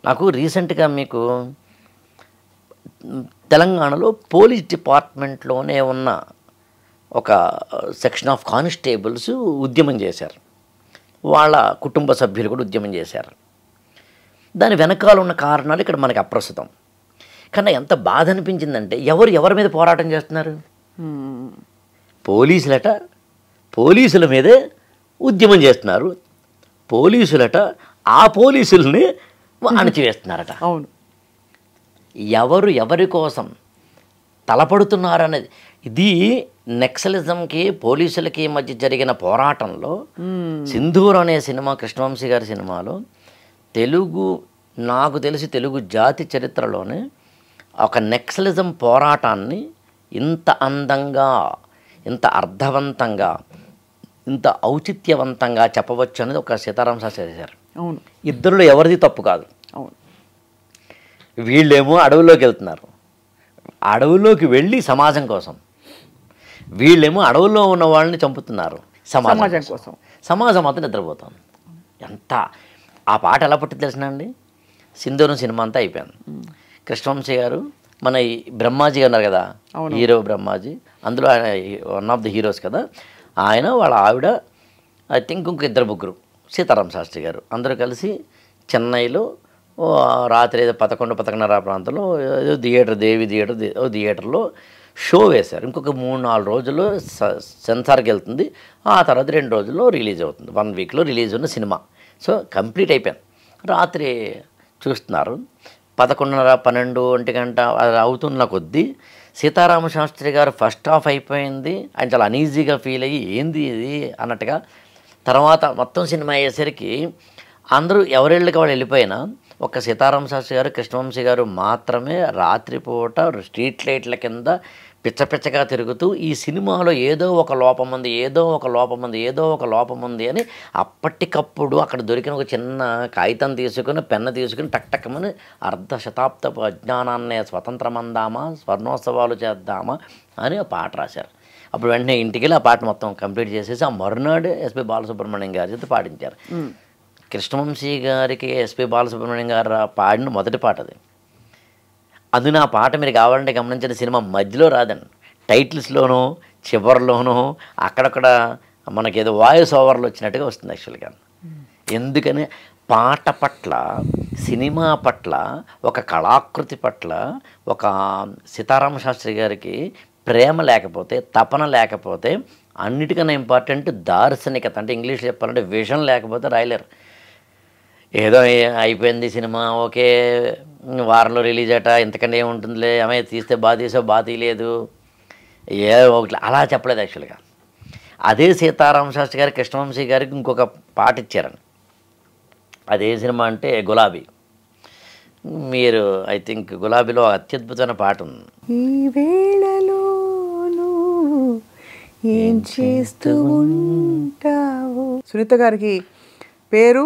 నాకు రీసెంట్గా మీకు తెలంగాణలో పోలీస్ డిపార్ట్మెంట్లోనే ఉన్న ఒక సెక్షన్ ఆఫ్ కానిస్టేబుల్స్ ఉద్యమం చేశారు. వాళ్ళ కుటుంబ సభ్యులు కూడా ఉద్యమం చేశారు. దాని వెనకాల ఉన్న కారణాలు ఇక్కడ మనకి అప్రస్తుతం. కానీ ఎంత బాధ అనిపించిందంటే ఎవరి మీద పోరాటం చేస్తున్నారు? పోలీసులట పోలీసుల మీదే ఉద్యమం చేస్తున్నారు. పోలీసులట ఆ పోలీసుల్ని అణచివేస్తున్నారట. అవును. ఎవరి కోసం తలపడుతున్నారనేది ఇది నక్సలిజంకి పోలీసులకి మధ్య జరిగిన పోరాటంలో సింధూర్ అనే సినిమా కృష్ణవంశీ గారి సినిమాలో నాకు తెలిసి తెలుగు జాతి చరిత్రలోనే ఒక నక్సలిజం పోరాటాన్ని ఇంత అందంగా, ఇంత అర్థవంతంగా, ఇంత ఔచిత్యవంతంగా చెప్పవచ్చు అనేది ఒక సీతారామ శాస్త్రి చేశారు. అవును. ఇద్దరిలో ఎవరిది తప్పు కాదు. అవును. వీళ్ళేమో అడవుల్లోకి వెళ్తున్నారు, అడవుల్లోకి వెళ్ళి సమాజం కోసం. వీళ్ళేమో అడవుల్లో ఉన్న వాళ్ళని చంపుతున్నారు సమాజం కోసం. సమాజం మాత్రం నిద్రపోతుంది. ఎంత ఆ పాట ఎలా పుట్టింది తెలిసినండి? సింధూరం సినిమా అంతా అయిపోయింది. కృష్ణవంశీ గారు మన బ్రహ్మాజీ ఉన్నారు కదా, హీరో బ్రహ్మాజీ, అందులో ఆయన వన్ ఆఫ్ ది హీరోస్ కదా. ఆయన వాళ్ళ ఆవిడ ఐ థింక్ ఇంక ఇద్దరు ముగ్గురు సీతారామ శాస్త్రి గారు అందరూ కలిసి చెన్నైలో రాత్రి 11-11:30 ప్రాంతంలో దేవి థియేటర్లో షో వేశారు. ఇంకొక 3-4 రోజుల్లో సెన్సార్కి వెళ్తుంది. ఆ తర్వాత 2 రోజుల్లో రిలీజ్ అవుతుంది. 1 వీక్లో రిలీజ్ ఉన్న సినిమా. సో కంప్లీట్ అయిపోయింది. రాత్రి చూస్తున్నారు 11:30-12 గంట అవుతున్న కొద్దీ సీతారామ శాస్త్రి గారు ఫస్ట్ హాఫ్ అయిపోయింది. ఆయన చాలా అనీజీగా ఫీల్ అయ్యి ఏంది ఇది అన్నట్టుగా. తర్వాత మొత్తం సినిమా అయ్యేసరికి అందరూ ఎవరెళ్ళకి వాళ్ళు వెళ్ళిపోయినా ఒక్క సీతారామ శాస్త్రి గారు, కృష్ణవంశీ గారు మాత్రమే రాత్రిపూట స్ట్రీట్ లైట్ల కింద పిచ్చగా తిరుగుతూ ఈ సినిమాలో ఏదో ఒక లోపం ఉంది అని అప్పటికప్పుడు అక్కడ దొరికిన ఒక చిన్న కాగితం తీసుకుని పెన్ను తీసుకుని టక్టక్కమని అర్ధశతాబ్దపు అజ్ఞానాన్నే స్వతంత్రమందామా, స్వర్ణోత్సవాలు చేద్దామా అని ఆ పాట రాశారు. అప్పుడు వెంటనే ఇంటికి వెళ్ళి ఆ పాట మొత్తం కంప్లీట్ చేసేసి ఆ మరునాడు ఎస్పి బాలసుబ్రహ్మణ్యం గారి చేత పాడించారు. కృష్ణవంశీ గారికి ఎస్పి బాలసుబ్రహ్మణ్యం గారు పాడిన మొదటి పాట అది. అందున ఆ పాట మీరు కావాలంటే గమనించిన సినిమా మధ్యలో రాదండి, టైటిల్స్లోనూ చివరిలోనూ అక్కడక్కడ మనకేదో వాయిస్ ఓవర్లు వచ్చినట్టుగా వస్తుంది యాక్చువల్గా. ఎందుకని పాట పట్ల, సినిమా పట్ల, ఒక కళాకృతి పట్ల ఒక సీతారామ శాస్త్రి గారికి ప్రేమ లేకపోతే, తపన లేకపోతే, అన్నిటికన్నా ఇంపార్టెంట్ దార్శనికత, అంటే ఇంగ్లీష్లో చెప్పాలంటే విజన్ లేకపోతే రాయలేరు. ఏదో అయిపోయింది సినిమా, ఓకే వారంలో రిలీజ్ అట, ఇంతకన్నా ఏముంటుందిలే, ఆమె తీస్తే బాగా తీసావు, బాగా తీయలేదు, ఒకటి అలా చెప్పలేదు యాక్చువల్గా. అదే సీతారామ శాస్త్రి గారు కృష్ణవంశీ గారికి ఇంకొక పాట ఇచ్చారండి. అదే సినిమా అంటే గులాబీ. మీరు ఐ థింక్ గులాబీలో అత్యద్భుతమైన పాట ఉంది. ఈ వేళలో ఏం చేస్తూ ఉంటావు. సునీత గారికి పేరు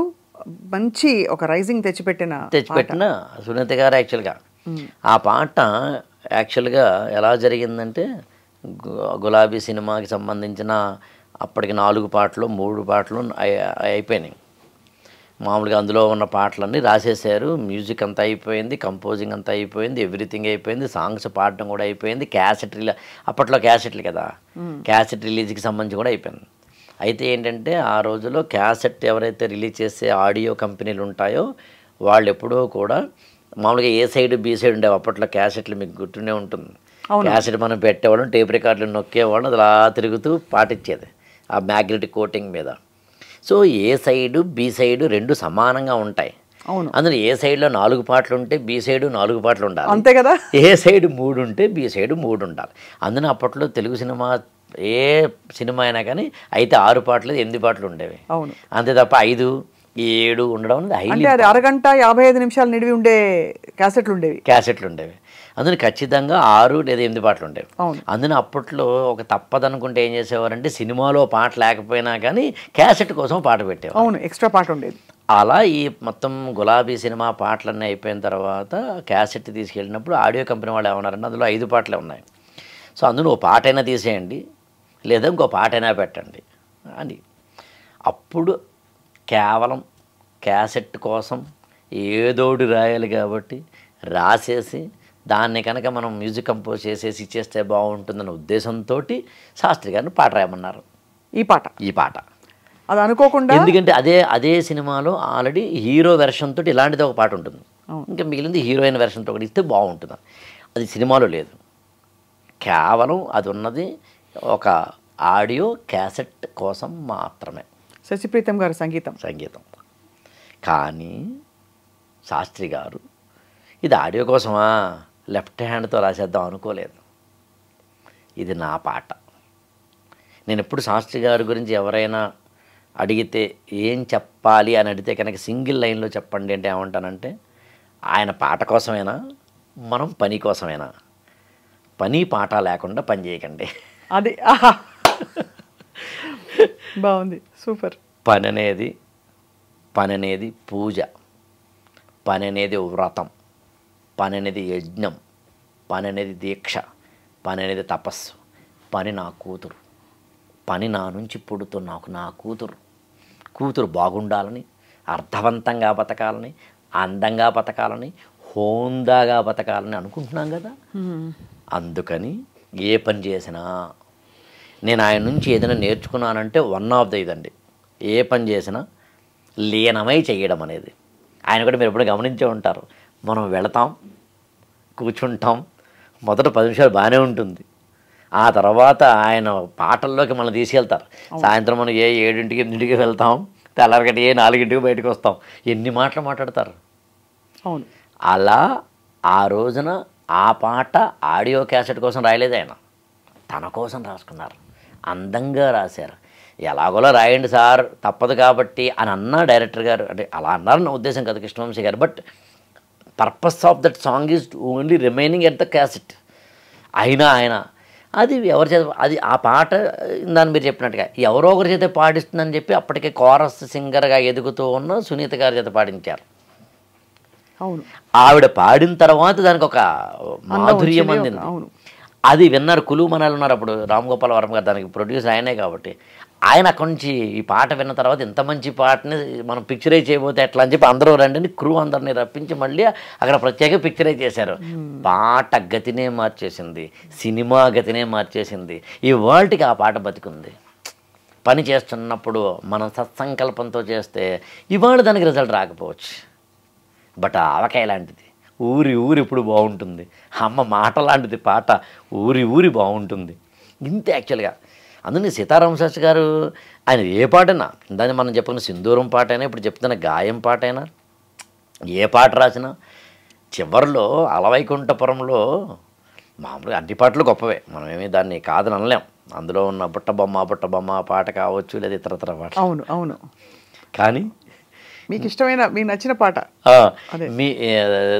మంచి ఒక రైజింగ్ తెచ్చిపెట్టిన సునీత గారు. యాక్చువల్గా ఆ పాట యాక్చువల్గా ఎలా జరిగిందంటే గులాబీ సినిమాకి సంబంధించిన అప్పటికి 4 పాటలు 3 పాటలు అయిపోయినాయి. మామూలుగా అందులో ఉన్న పాటలన్నీ రాసేసారు, మ్యూజిక్ అంతా అయిపోయింది, కంపోజింగ్ అంతా అయిపోయింది, ఎవ్రీథింగ్ అయిపోయింది, సాంగ్స్ పాడడం కూడా అయిపోయింది, క్యాసెట్ అప్పట్లో క్యాసెట్లు కదా, క్యాసెట్ రిలీజ్కి సంబంధించి కూడా అయిపోయింది. అయితే ఏంటంటే ఆ రోజుల్లో క్యాసెట్ ఎవరైతే రిలీజ్ చేసే ఆడియో కంపెనీలు ఉంటాయో వాళ్ళు ఎప్పుడూ కూడా మామూలుగా ఏ సైడ్ బి సైడ్ ఉండేవి. అప్పట్లో క్యాసెట్లు మీకు గుర్తుండే ఉంటుంది. క్యాసెట్ మనం పెట్టేవాళ్ళం, టేప్ రికార్డులు నొక్కేవాళ్ళం, అది అలా తిరుగుతూ పాటించేది ఆ మ్యాగ్నెటిక్ కోటింగ్ మీద. సో ఏ సైడు బి సైడు 2 సమానంగా ఉంటాయి. అందులో ఏ సైడ్లో 4 పాటలు ఉంటే బి సైడు 4 పాటలు ఉండాలి, అంతే కదా. ఏ సైడ్ 3 ఉంటే బి సైడ్ 3 ఉండాలి. అందులో అప్పట్లో తెలుగు సినిమా ఏ సినిమా అయినా కానీ అయితే 6 పాటలు 8 పాటలు ఉండేవి, అంతే తప్ప 5, 7 ఉండడం అనేది అది అరగంట 55 నిమిషాలు నిడివి ఉండే క్యాసెట్లు ఉండేవి. అందులో ఖచ్చితంగా 6 లేదా 8 పాటలు ఉండేవి. అందులో అప్పట్లో ఒక తప్పదనుకుంటే ఏం చేసేవారంటే సినిమాలో పాట లేకపోయినా కానీ క్యాసెట్ కోసం పాట పెట్టేవారు, ఎక్స్ట్రా పాట ఉండేది. అలా ఈ మొత్తం గులాబీ సినిమా పాటలన్నీ అయిపోయిన తర్వాత క్యాసెట్ తీసుకెళ్ళినప్పుడు ఆడియో కంపెనీ వాళ్ళు ఏమన్నారంటే అందులో 5 పాటలే ఉన్నాయి, సో అందులో ఓ పాటైనా తీసేయండి లేదా ఇంకో పాటైనా పెట్టండి అని. అప్పుడు కేవలం క్యాసెట్ కోసం ఏదోడు రాయాలి కాబట్టి రాసేసి దాన్ని కనుక మనం మ్యూజిక్ కంపోజ్ చేసేసి ఇచ్చేస్తే బాగుంటుందన్న ఉద్దేశంతో శాస్త్రి గారిని పాట రాయమన్నారు. ఈ పాట అది అనుకోకుండా, ఎందుకంటే అదే సినిమాలో ఆల్రెడీ హీరో వెర్షన్ తోటి ఇలాంటిది ఒక పాట ఉంటుంది, ఇంకా మిగిలింది హీరోయిన్ వెర్షన్తో ఒకటి ఇస్తే బాగుంటుంది. అది సినిమాలో లేదు, కేవలం అది ఉన్నది ఒక ఆడియో క్యాసెట్ కోసం మాత్రమే. శశిప్రీతం గారు సంగీతం. కానీ శాస్త్రి గారు ఇది ఆడియో కోసమా లెఫ్ట్ హ్యాండ్తో రాసేద్దాం అనుకోలేదు. ఇది నా పాట. నేను ఎప్పుడు శాస్త్రి గారి గురించి ఎవరైనా అడిగితే ఏం చెప్పాలి అని అడిగితే కనుక సింగిల్ లైన్లో చెప్పండి అంటే ఏమంటానంటే, ఆయన పాట కోసమేనా, మనం పని కోసమేనా, పని పాట లేకుండా పని చేయకండి. అది బాగుంది, సూపర్. పని అనేది పూజ, పని అనేది వ్రతం, పని అనేది యజ్ఞం, పని అనేది దీక్ష, పని అనేది తపస్సు. పని నా కూతురు, పని నా నుంచి పుడుతున్న నా కూతురు బాగుండాలని, అర్థవంతంగా బతకాలని, అందంగా బతకాలని, హోందాగా బతకాలని అనుకుంటున్నాం కదా. అందుకని ఏ పని చేసినా నేను ఆయన నుంచి ఏదైనా నేర్చుకున్నానంటే వన్ ఆఫ్ ద ఇదండి, ఏ పని చేసినా లీనమై చేయడం అనేది. ఆయన కూడా మీరు ఎప్పుడు గమనించే ఉంటారు, మనం వెళతాం, కూర్చుంటాం, మొదట 10 నిమిషాలు బాగానే ఉంటుంది, ఆ తర్వాత ఆయన పాటల్లోకి మనం తీసుకెళ్తారు. సాయంత్రం మనం 7ంటికి 8ంటికి వెళ్తాం, తెల్లారిగట్టి 4ంటికి బయటకు వస్తాం, ఎన్ని మాటలు మాట్లాడతారు. అవును, అలా ఆ రోజున ఆ పాట ఆడియో క్యాసెట్ కోసం రాయలేదు, ఆయన తన కోసం రాసుకున్నారు, అందంగా రాశారు. ఎలాగోలా రాయండి సార్ తప్పదు కాబట్టి అని అన్నా డైరెక్టర్ గారు, అంటే అలా అన్నారు నా ఉద్దేశం కదా కృష్ణవంశీ గారు. But purpose of that song is only remaining at the cassette. అయినా ఆయన అది ఎవరి చేత, అది ఆ పాట దాన్ని మీరు చెప్పినట్టుగా ఎవరో ఒకరి చేత పాడిస్తుందని చెప్పి అప్పటికే కోరస్ సింగర్గా ఎదుగుతూ ఉన్న సునీత గారి చేత పాడించారు. అవును, ఆవిడ పాడిన తర్వాత దానికి ఒక మాధుర్యం అందింది. అది విన్నారు కులు మనాలు ఉన్నారు అప్పుడు రామ్ గోపాల్ వర్మ గారు, దానికి ప్రొడ్యూసర్ ఆయనే కాబట్టి ఆయన అక్కడి నుంచి ఈ పాట విన్న తర్వాత ఇంత మంచి పాటని మనం పిక్చరైజ్ చేయబోతే ఎట్లా అని చెప్పి అందరూ రండి క్రూ అందరినీ రప్పించి మళ్ళీ అక్కడ ప్రత్యేక పిక్చరైజ్ చేశారు. పాట గతినే మార్చేసింది, సినిమా గతినే మార్చేసింది. ఈ వరల్డ్కి ఆ పాట బతికుంది. పని చేస్తున్నప్పుడు మనం సత్సంకల్పంతో చేస్తే ఇవాళ దానికి రిజల్ట్ రాకపోవచ్చు, బట్ ఆవకాయ లాంటిది, ఊరి ఇప్పుడు బాగుంటుంది. అమ్మ మాట లాంటిది పాట, ఊరి బాగుంటుంది. ఇంతే యాక్చువల్గా. అందుకని సీతారామ శాస్త్రి గారు ఆయన ఏ పాటైనా, దాన్ని మనం చెప్పుకున్న సింధూరం పాట అయినా, ఇప్పుడు చెప్తున్న గాయం పాట అయినా, ఏ పాట రాసినా చివరిలో అలవైకుంఠపురంలో మామూలుగా అన్ని పాటలు గొప్పవే, మనమేమి దాన్ని కాదని అనలేం. అందులో ఉన్న బుట్టబొమ్మ పాట కావచ్చు, లేదా ఇతరతర పాట. అవును. కానీ మీకు ఇష్టమైన, మీకు నచ్చిన పాట మీ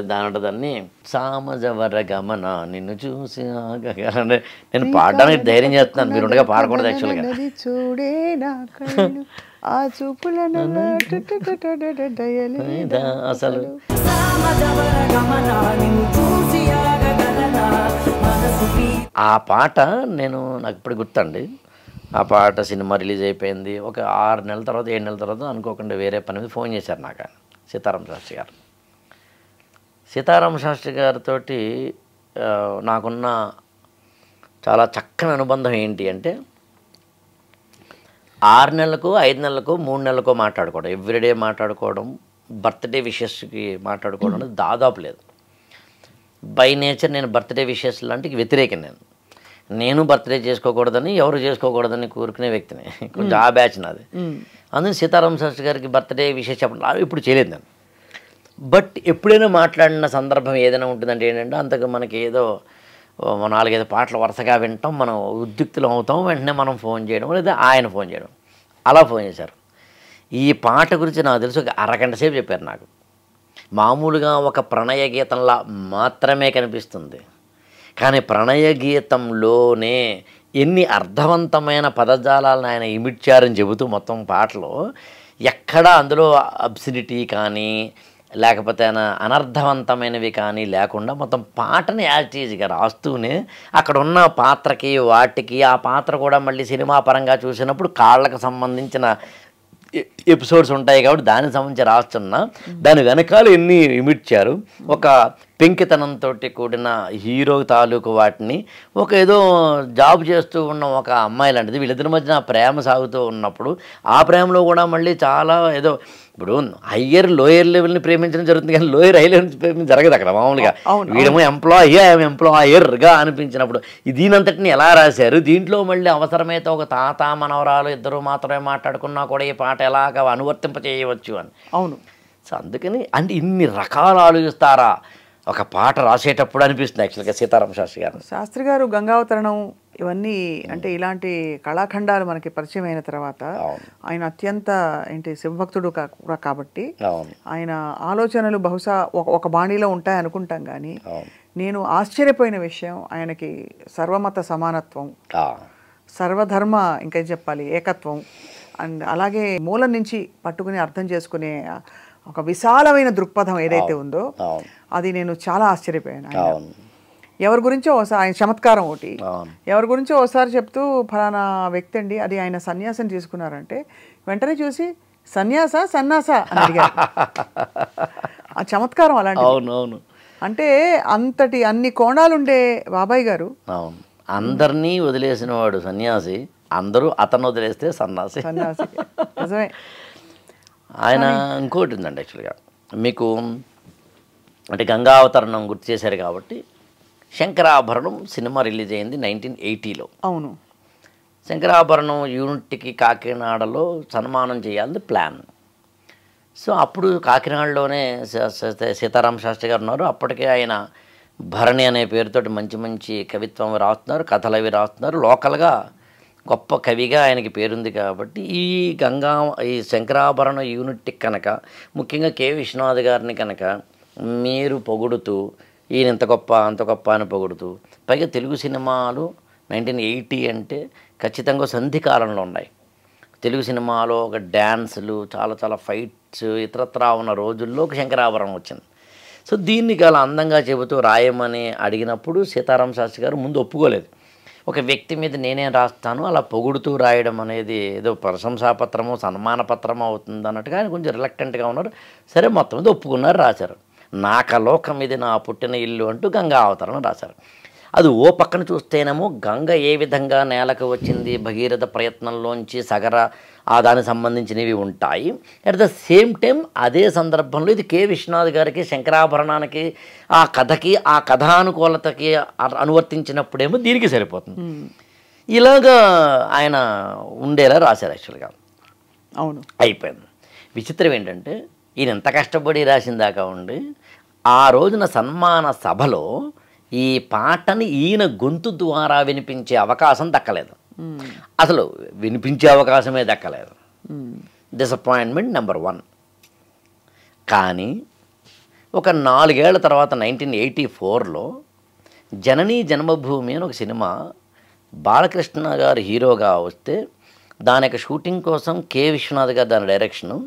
దాన్ని సామజవర గమన నిన్ను చూసి నేను పాడడానికి ధైర్యం చేస్తున్నాను, మీరు ఉండగా పాడకూడదు యాక్చువల్గా. అసలు ఆ పాట నాకు ఇప్పుడు గుర్తండి. ఆ పాట సినిమా రిలీజ్ అయిపోయింది. ఒక 6 నెలల తర్వాత 7 నెలల తర్వాత అనుకోకుండా వేరే పని మీద ఫోన్ చేశారు నాకు ఆయన, సీతారామ శాస్త్రి గారు. సీతారామ శాస్త్రి గారితో నాకున్న చాలా చక్కని అనుబంధం ఏంటి అంటే, 6 నెలలకు 5 నెలలకు 3 నెలలకు మాట్లాడుకోవడం, ఎవ్రీడే మాట్లాడుకోవడం, బర్త్డే విషెస్కి మాట్లాడుకోవడం అనేది దాదాపు లేదు. బై నేచర్ నేను బర్త్డే విషెస్ లాంటికి వ్యతిరేకం. నేను బర్త్డే చేసుకోకూడదని, ఎవరు చేసుకోకూడదని కోరుకునే వ్యక్తిని, కొంచెం ఆ బ్యాచ్ నాది. అందుకని సీతారామ శాస్త్రి గారికి బర్త్డే విషయం చెప్పడం ఇప్పుడు చేయలేదు నేను. బట్ ఎప్పుడైనా మాట్లాడిన సందర్భం ఏదైనా ఉంటుందంటే ఏంటంటే, అంతకు మనకి ఏదో 4-5 పాటలు వరుసగా వింటాం, మనం ఉద్యుక్తులు అవుతాం, వెంటనే మనం ఫోన్ చేయడం, లేదా ఆయన ఫోన్ చేయడం, అలా ఫోన్ చేశారు. ఈ పాట గురించి నాకు తెలుసు ఒక అరగంట సేపు చెప్పారు నాకు. మామూలుగా ఒక ప్రణయ గీతంలా మాత్రమే కనిపిస్తుంది, కానీ ప్రణయ గీతంలోనే ఎన్ని అర్థవంతమైన పదజాలాలను ఆయన ఇమిడ్చారని చెబుతూ మొత్తం పాటలో ఎక్కడా అందులో అబ్సిడిటీ కానీ లేకపోతే అనర్థవంతమైనవి కానీ లేకుండా మొత్తం పాటని యాజిటీజ్గా రాస్తూనే అక్కడ ఉన్న పాత్రకి వాటికి, ఆ పాత్ర కూడా మళ్ళీ సినిమా పరంగా చూసినప్పుడు కాళ్ళకు సంబంధించిన ఎపిసోడ్స్ ఉంటాయి కాబట్టి దానికి సంబంధించి రాస్తున్నా దాని వెనకాల ఎన్ని ఇమిడ్చారు. ఒక పెంకితనంతో కూడిన హీరో తాలూకు వాటిని ఒక ఏదో జాబ్ చేస్తూ ఉన్న ఒక అమ్మాయి లాంటిది, వీళ్ళిద్దరి మధ్యన ప్రేమ సాగుతూ ఉన్నప్పుడు ఆ ప్రేమలో కూడా మళ్ళీ చాలా ఏదో ఇప్పుడు హయ్యర్ లోయర్ లెవెల్ని ప్రేమించడం జరుగుతుంది కానీ లోయర్ హై లెవెల్ని ప్రేమించడం జరగదు అక్కడ మామూలుగా. వీడేమో ఎంప్లాయీ ఐఎమ్ ఎంప్లాయర్గా అనిపించినప్పుడు దీనంతటిని ఎలా రాశారు. దీంట్లో మళ్ళీ అవసరమైతే ఒక తాత మనవరాలు ఇద్దరు మాత్రమే మాట్లాడుకున్నా కూడా ఈ పాట ఎలాగ అనువర్తింప చేయవచ్చు అని. అవును. సో అందుకని అంటే ఇన్ని రకాలు ఆలోచిస్తారా ఒక పాట రాసేటప్పుడు అనిపిస్తుంది యాక్చువల్గా సీతారామ శాస్త్రి గారు. శాస్త్రి గారు గంగావతరణం ఇవన్నీ అంటే ఇలాంటి కళాఖండాలు మనకి పరిచయం అయిన తర్వాత ఆయన అత్యంత ఏంటి శివభక్తుడు కాబట్టి ఆయన ఆలోచనలు బహుశా ఒక బాణీలో ఉంటాయి అనుకుంటాం. కానీ నేను ఆశ్చర్యపోయిన విషయం ఆయనకి సర్వమత సమానత్వం, సర్వధర్మ ఇంకా చెప్పాలి ఏకత్వం, అండ్ అలాగే మూలం నుంచి పట్టుకుని అర్థం చేసుకునే ఒక విశాలమైన దృక్పథం ఏదైతే ఉందో అది నేను చాలా ఆశ్చర్యపోయాను. ఎవరి గురించో ఒకసారి ఆయన చమత్కారం ఒకటి, ఎవరి గురించో ఒకసారి చెప్తూ ఫలానా వ్యక్తి అండి అది ఆయన సన్యాసం తీసుకున్నారంటే వెంటనే చూసి సన్యాస సన్నాస అని అడిగారు. ఆ చమత్కారం అలాంటి. అవునవును. అంటే అంతటి అన్ని కోణాలుండే బాబాయ్ గారు. అవును. అందరినీ వదిలేసిన వాడు సన్యాసి, అందరూ అతను వదిలేస్తే సన్యాసి. సన్యాసి నిజమే. ఆయన ఇంకోటి ఉందండి యాక్చువల్గా మీకు అంటే గంగావతరణం గుర్తు చేశారు కాబట్టి శంకరాభరణం సినిమా రిలీజ్ అయింది 1980లో. అవును. శంకరాభరణం యూనిట్కి కాకినాడలో సన్మానం చేయాలని ప్లాన్. సో అప్పుడు కాకినాడలోనే సీతారామ శాస్త్రి గారు ఉన్నారు. అప్పటికే ఆయన భరణి అనే పేరుతోటి మంచి మంచి కవిత్వం రాస్తున్నారు, కథలు అవి రాస్తున్నారు. లోకల్గా గొప్ప కవిగా ఆయనకి పేరుంది కాబట్టి ఈ శంకరాభరణం యూనిట్కి కనుక ముఖ్యంగా కె విశ్వనాథ్ గారిని కనుక మీరు పొగుడుతూ ఈయన ఇంత గొప్ప అంత గొప్ప అని పొగుడుతూ, పైగా తెలుగు సినిమాలు 1980 అంటే ఖచ్చితంగా సంధి కాలంలో ఉన్నాయి. తెలుగు సినిమాలో ఒక డ్యాన్సులు చాలా చాలా ఫైట్స్ ఇతరత్రా ఉన్న రోజుల్లో ఒక శంకరాభరణం వచ్చింది. సో దీన్ని చాలా అందంగా చెబుతూ రాయమని అడిగినప్పుడు సీతారామ శాస్త్రి గారు ముందు ఒప్పుకోలేదు. ఒక వ్యక్తి మీద నేనేం రాస్తాను అలా పొగుడుతూ రాయడం అనేది ఏదో ప్రశంసాపత్రమో సన్మానపత్రమో అవుతుంది అన్నట్టుగా ఆయన కొంచెం రిలక్టెంట్గా ఉన్నారు. సరే మొత్తం మీద ఒప్పుకున్నారు, రాశారు. నాకలోకం ఇది నా పుట్టిన ఇల్లు అంటూ గంగా అవతరణం రాశారు. అది ఓ పక్కన చూస్తేనేమో గంగ ఏ విధంగా నేలకు వచ్చింది, భగీరథ ప్రయత్నంలోంచి సగర దానికి సంబంధించినవి ఉంటాయి. అట్ ద సేమ్ టైం అదే సందర్భంలో ఇది కె విశ్వనాథ్ గారికి శంకరాభరణానికి ఆ కథకి ఆ కథానుకూలతకి అనువర్తించినప్పుడేమో దీనికి సరిపోతుంది. ఇలాగా ఆయన ఉండేలా రాశారు యాక్చువల్గా. అవును. అయిపోయింది. విచిత్రం ఏంటంటే ఈయన ఎంత కష్టపడి రాసిన దాకా ఉండి ఆ రోజున సన్మాన సభలో ఈ పాటని ఈయన గొంతు ద్వారా వినిపించే అవకాశం దక్కలేదు. అసలు వినిపించే అవకాశమే దక్కలేదు. Disappointment number 1. కానీ ఒక 4 ఏళ్ల తర్వాత 1984లో జననీ జన్మభూమి అని ఒక సినిమా బాలకృష్ణ గారు హీరోగా వస్తే దాని యొక్క షూటింగ్ కోసం కె విశ్వనాథ్ గారు దాని డైరెక్షను,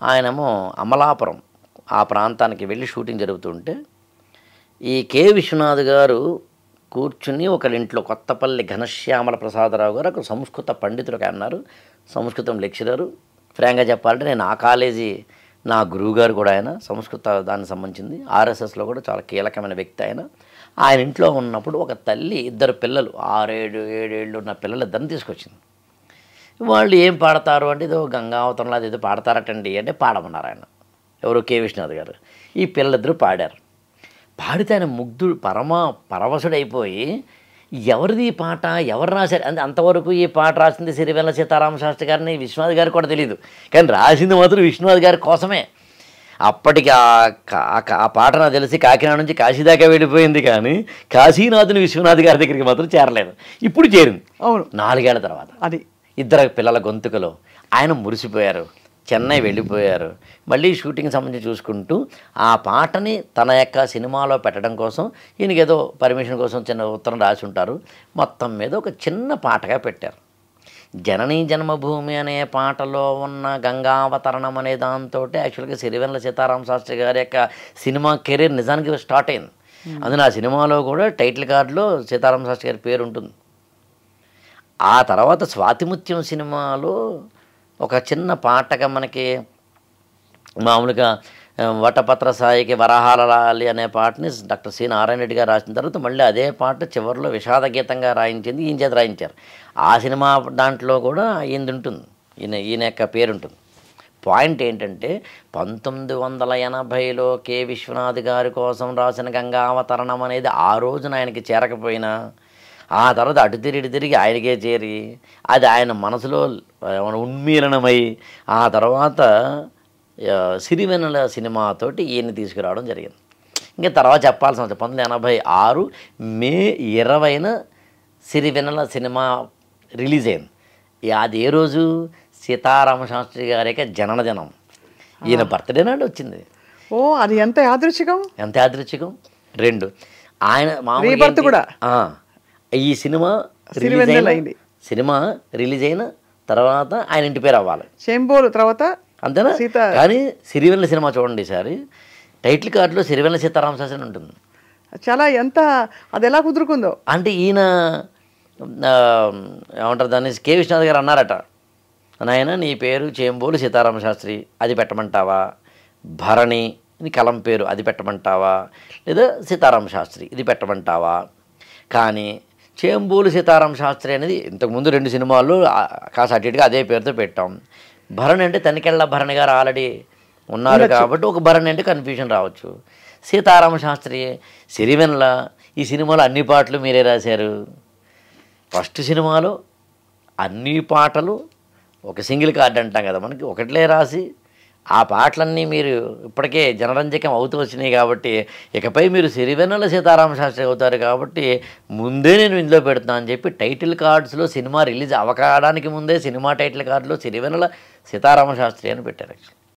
ఆయనేమో అమలాపురం ఆ ప్రాంతానికి వెళ్ళి షూటింగ్ జరుగుతుంటే ఈ కె విశ్వనాథ్ గారు కూర్చుని ఒకరింట్లో కొత్తపల్లి ఘనశ్యామల ప్రసాదరావు గారు ఒక సంస్కృత పండితులు అన్నారు, సంస్కృతం లెక్చరరు. ఫ్రాంక్గా చెప్పాలంటే నేను ఆ కాలేజీ నా గురువుగారు కూడా ఆయన సంస్కృత దానికి సంబంధించింది, ఆర్ఎస్ఎస్లో కూడా చాలా కీలకమైన వ్యక్తి ఆయన. ఆయన ఇంట్లో ఉన్నప్పుడు ఒక తల్లి 2 పిల్లలు 6, 7 ఏళ్ళు ఉన్న పిల్లలు ఇద్దరిని తీసుకొచ్చింది. వాళ్ళు ఏం పాడతారు అంటే ఏదో గంగావతరణలో అది ఏదో పాడతారటండి అంటే పాడమన్నారు ఆయన, ఎవరో కె విశ్వనాథ్ గారు. ఈ పిల్లలిద్దరూ పాడారు. పాడితే ఆయన ముగ్ధుడు పరవశుడైపోయి ఎవరిది ఈ పాట ఎవరు రాశారు అంటే అంతవరకు ఈ పాట రాసింది సిరివెల్ల సీతారామ శాస్త్రి గారిని విశ్వనాథ్ గారికి కూడా తెలియదు, కానీ రాసింది మాత్రం విశ్వనాథ్ గారి కోసమే. అప్పటికి ఆ పాట నాకు తెలిసి కాకినాడ నుంచి కాశీ దాకా వెళ్ళిపోయింది, కానీ కాశీనాథుని విశ్వనాథ్ గారి దగ్గరికి మాత్రం చేరలేదు. ఇప్పుడు చేరింది. అవును, 4 ఏళ్ల తర్వాత. అది 2 పిల్లల గొంతుకలో ఆయన మురిసిపోయారు. చెన్నై వెళ్ళిపోయారు. మళ్ళీ షూటింగ్ సంబంధించి చూసుకుంటూ ఆ పాటని తన యొక్క సినిమాలో పెట్టడం కోసం ఈయనకి ఏదో పర్మిషన్ కోసం చిన్న ఉత్తరం రాసి ఉంటారు. మొత్తం మీద ఒక చిన్న పాటగా పెట్టారు. జననీ జన్మభూమి అనే పాటలో ఉన్న గంగావతరణం అనే దాంతో యాక్చువల్గా సిరివెన్నెల సీతారామ శాస్త్రి గారి యొక్క సినిమా కెరీర్ నిజానికి స్టార్ట్ అయింది. అందులో ఆ సినిమాలో కూడా టైటిల్ కార్డులో సీతారామ శాస్త్రి గారి పేరు ఉంటుంది. ఆ తర్వాత స్వాతిముత్యం సినిమాలో ఒక చిన్న పాటగా మనకి మామూలుగా వటపత్ర సాయికి వరహాలలాలి అనే పాటని డాక్టర్ సి నారాయణ రెడ్డి గారు రాసిన తర్వాత మళ్ళీ అదే పాట చివరిలో విషాద గీతంగా రాయించింది, ఈయన చేత రాయించారు. ఆ సినిమా దాంట్లో కూడా ఈయనది ఉంటుంది, ఈయన యొక్క పేరు ఉంటుంది. పాయింట్ ఏంటంటే 1980లో కె విశ్వనాథ్ గారి కోసం రాసిన గంగావతరణం అనేది ఆ రోజున ఆయనకి చేరకపోయినా ఆ తర్వాత అటు తిరిగి ఆయనకే చేరి అది ఆయన మనసులో ఉన్మీలనమై ఆ తర్వాత సిరివెన్నెల సినిమాతోటి ఈయన్ని తీసుకురావడం జరిగింది. ఇంకా తర్వాత చెప్పాల్సిన 1986 మే 20న సిరివెన్నెల సినిమా రిలీజ్ అయింది. అది ఏ రోజు? సీతారామ శాస్త్రి గారి యొక్క జన్మదినం. ఈయన బర్త్డే నాడు వచ్చింది. ఓ, అది ఎంత యాదృచ్ఛికం, ఎంత యాదృచ్ఛికం. 2 ఆయన రీబర్త్ కూడా. ఈ సినిమా సినిమా రిలీజ్ అయిన తర్వాత ఆయన ఇంటి పేరు అవ్వాలి, చెంబోలు తర్వాత అంతేనా? కానీ సిరివెన్నెల సినిమా చూడండి ఈసారి, టైటిల్ కార్డులో సిరివెన్నెల సీతారామ శాస్త్రి ఉంటుంది. చాలా ఎంత అది ఎలా కుదురుకుందో. అంటే ఈయన ఏమంటారు దాన్ని, కె విశ్వనాథ్ గారు అన్నారట, నాయన నీ పేరు చేంబోలు సీతారామ శాస్త్రి, అది పెట్టమంటావా? భరణి నీ కలం పేరు, అది పెట్టమంటావా? లేదా సీతారామ శాస్త్రి ఇది పెట్టమంటావా? కానీ చేంబోలు సీతారామ శాస్త్రి అనేది ఇంతకుముందు 2 సినిమాల్లో కాస్త అటు ఇటుగా అదే పేరుతో పెట్టాం. భరణి అంటే తనికెళ్ళ భరణి గారు ఆల్రెడీ ఉన్నారు కాబట్టి ఒక భరణి అంటే కన్ఫ్యూజన్ రావచ్చు. సీతారామ శాస్త్రి, సిరివెన్నెల, ఈ సినిమాలో అన్ని పాటలు మీరే రాశారు. ఫస్ట్ సినిమాలో అన్ని పాటలు ఒక సింగిల్ కార్డ్ అంటాం కదా మనకి, ఒకటిలే రాసి ఆ పాటలన్నీ మీరు ఇప్పటికే జనరంజకం అవుతూ వచ్చినాయి కాబట్టి ఇకపై మీరు సిరివెన్నెల సీతారామ శాస్త్రి అవుతారు కాబట్టి ముందే నేను ఇందులో పెడుతున్నాను అని చెప్పి టైటిల్ కార్డ్స్లో సినిమా రిలీజ్ అవ్వడానికి ముందే సినిమా టైటిల్ కార్డులో సిరివెన్నెల సీతారామ శాస్త్రి అని పెట్టారు. యాక్చువల్లీ